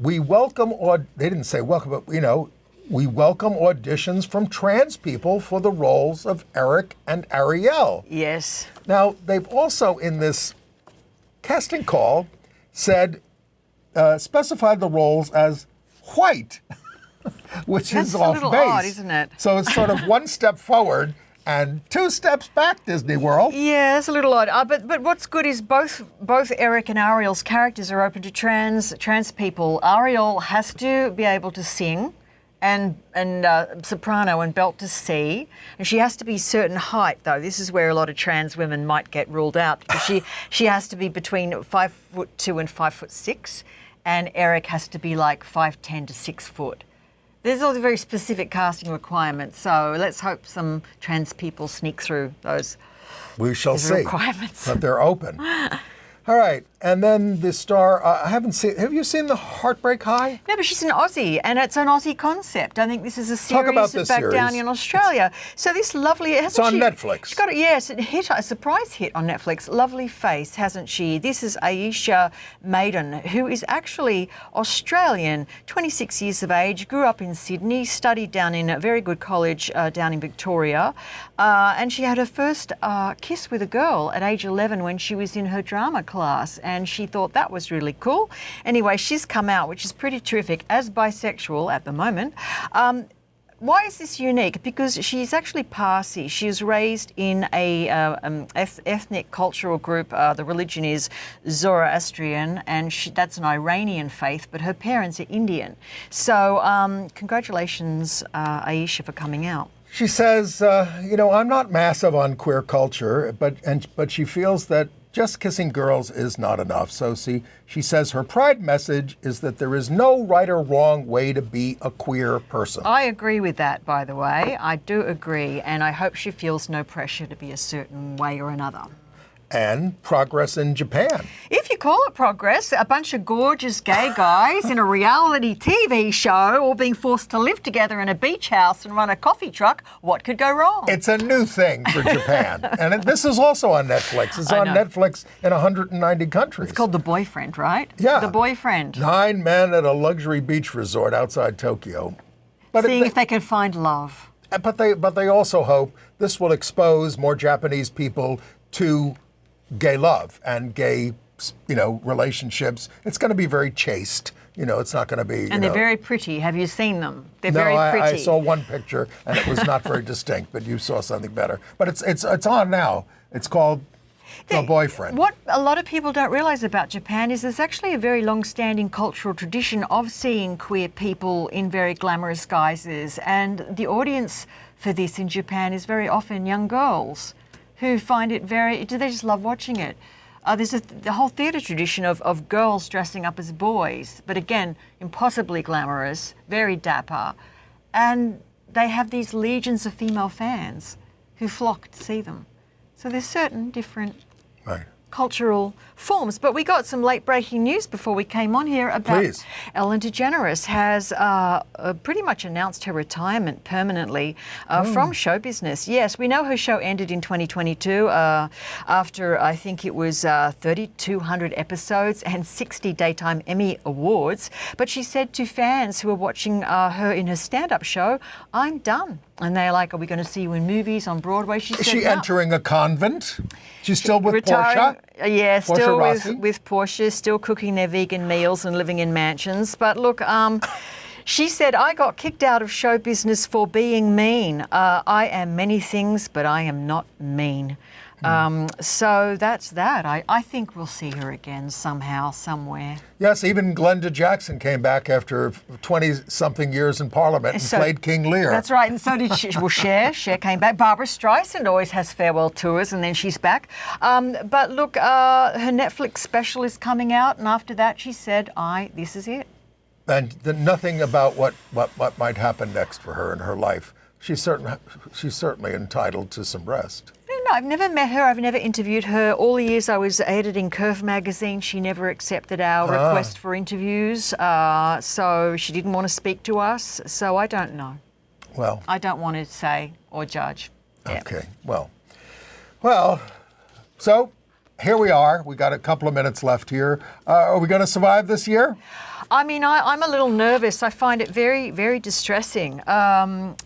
we welcome, or they didn't say welcome, but, we welcome auditions from trans people for the roles of Eric and Ariel. Yes. Now, they've also, in this casting call, said, specified the roles as white, which That's is off a little base. odd, isn't it? So it's sort of one step forward and 2 steps back, Disney World. Yeah, it's a little odd. But what's good is both Eric and Ariel's characters are open to trans people. Ariel has to be able to sing and soprano and belt to C, and she has to be certain height though. This is where a lot of trans women might get ruled out because she has to be between 5'2" and 5'6", and Eric has to be like 5'10" to 6 foot. There's all the very specific casting requirements, so let's hope some trans people sneak through those. We shall see. Requirements. But they're open. All right, and then the star, have you seen The Heartbreak High? No, but she's an Aussie, and it's an Aussie concept. I think this is a series Talk about this back series. down in Australia. So this lovely... It's on Netflix. She's got a surprise hit on Netflix. Lovely face, hasn't she? This is Aisha Maiden, who is actually Australian, 26 years of age, grew up in Sydney, studied down in a very good college down in Victoria, and she had her first kiss with a girl at age 11 when she was in her drama class, and she thought that was really cool. Anyway, she's come out, which is pretty terrific, as bisexual at the moment. Why is this unique? Because she's actually Parsi. She was raised in a ethnic cultural group. The religion is Zoroastrian, and that's an Iranian faith, but her parents are Indian. So congratulations, Aisha, for coming out. She says, I'm not massive on queer culture, but she feels that just kissing girls is not enough. So she says her pride message is that there is no right or wrong way to be a queer person. I agree with that, by the way. I do agree, and I hope she feels no pressure to be a certain way or another. And progress in Japan. If you call it progress, a bunch of gorgeous gay guys in a reality TV show all being forced to live together in a beach house and run a coffee truck, what could go wrong? It's a new thing for Japan. And this is also on Netflix. It's on Netflix in 190 countries. It's called The Boyfriend, right? Yeah. The Boyfriend. 9 men at a luxury beach resort outside Tokyo. Seeing if they can find love. But they also hope this will expose more Japanese people to gay love and gay, relationships. It's going to be very chaste. It's not going to be. And they're very pretty. Have you seen them? They're no, very pretty. I saw one picture and it was not very distinct, but you saw something better. But it's on now. It's called The Boyfriend. What a lot of people don't realise about Japan is there's actually a very long-standing cultural tradition of seeing queer people in very glamorous guises, and the audience for this in Japan is very often young girls who find it they just love watching it. There's the whole theatre tradition of girls dressing up as boys, but again, impossibly glamorous, very dapper. And they have these legions of female fans who flock to see them. So there's certain different cultural forms. But we got some late breaking news before we came on here about Ellen DeGeneres has pretty much announced her retirement permanently from show business. Yes, we know her show ended in 2022 after I think it was 3,200 episodes and 60 Daytime Emmy Awards. But she said to fans who were watching her in her stand-up show, "I'm done." And they're like, "Are we going to see you in movies on Broadway?" She said, "Is she entering a convent? She's still with retiring, Portia? Yeah, still Portia with Portia, still cooking their vegan meals and living in mansions. But look, she said, "I got kicked out of show business for being mean. I am many things, but I am not mean." So that's that. I think we'll see her again somehow, somewhere. Yes, even Glenda Jackson came back after 20-something years in Parliament and played King Lear. That's right, and so did Cher. Cher came back. Barbara Streisand always has farewell tours, and then she's back. But look, her Netflix special is coming out, and after that she said, this is it. And nothing about what might happen next for her in her life. She's certainly entitled to some rest. No, I've never met her. I've never interviewed her. All the years I was editing Curve magazine, she never accepted our request for interviews. So she didn't want to speak to us. So I don't know. Well, I don't want to say or judge. Okay. Well. So here we are. We got a couple of minutes left here. Are we going to survive this year? I mean, I'm a little nervous. I find it very, very distressing,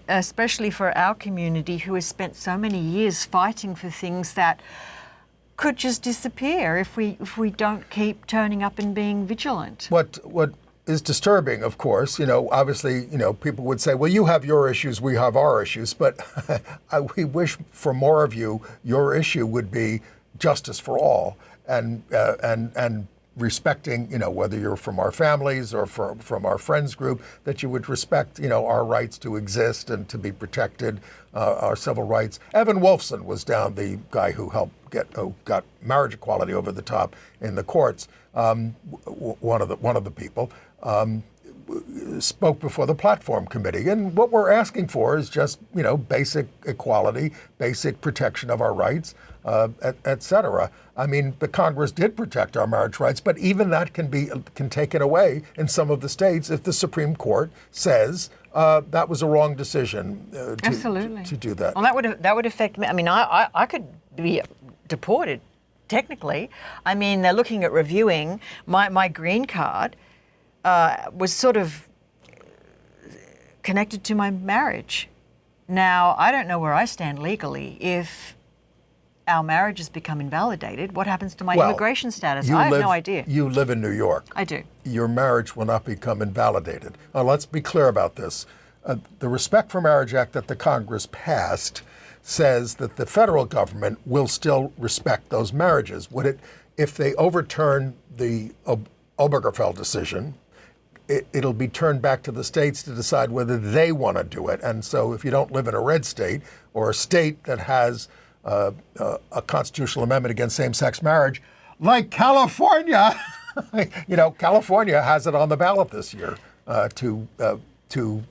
especially for our community who has spent so many years fighting for things that could just disappear if we don't keep turning up and being vigilant. What is disturbing, of course, obviously, people would say, well, you have your issues, we have our issues, but we wish for more of you. Your issue would be justice for all and respecting, whether you're from our families or from our friends group, that you would respect, our rights to exist and to be protected, our civil rights. Evan Wolfson was down, the guy who got marriage equality over the top in the courts. One of the people spoke before the platform committee, and what we're asking for is just basic equality, basic protection of our rights, et cetera. I mean, the Congress did protect our marriage rights, but even that can taken away in some of the states if the Supreme Court says that was a wrong decision to do that. Well, that would affect me. I mean, I could be deported, technically. I mean, they're looking at reviewing my green card. Was sort of connected to my marriage. Now, I don't know where I stand legally. If our marriage has become invalidated, what happens to my immigration status? I have no idea. You live in New York. I do. Your marriage will not become invalidated. Now, let's be clear about this. The Respect for Marriage Act that the Congress passed says that the federal government will still respect those marriages. If they overturn the Obergefell decision, it'll be turned back to the states to decide whether they want to do it. And so if you don't live in a red state or a state that has a constitutional amendment against same-sex marriage, like California, California has it on the ballot this year to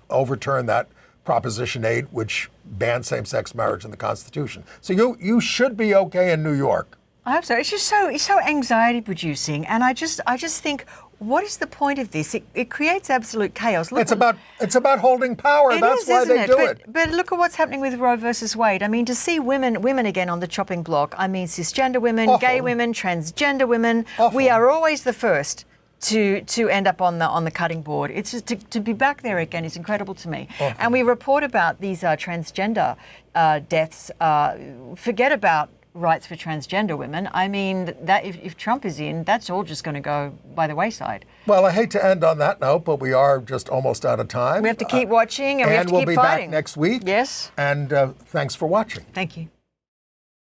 overturn that Proposition 8, which bans same-sex marriage in the Constitution. So you should be okay in New York. I hope so. It's just so anxiety-producing, and I just think, what is the point of this? It creates absolute chaos. Look, it's about holding power. That's why they do it. But look at what's happening with Roe versus Wade. I mean, to see women again on the chopping block. I mean, cisgender women, Awful. Gay women, transgender women. Awful. We are always the first to end up on the cutting board. It's just to be back there again is incredible to me. Awful. And we report about these transgender deaths. Forget about rights for transgender women. I mean, that if Trump is in, that's all just going to go by the wayside. Well, I hate to end on that note, but we are just almost out of time. We have to keep watching, and we have to keep we'll be fighting. back next week. Yes. And thanks for watching. Thank you.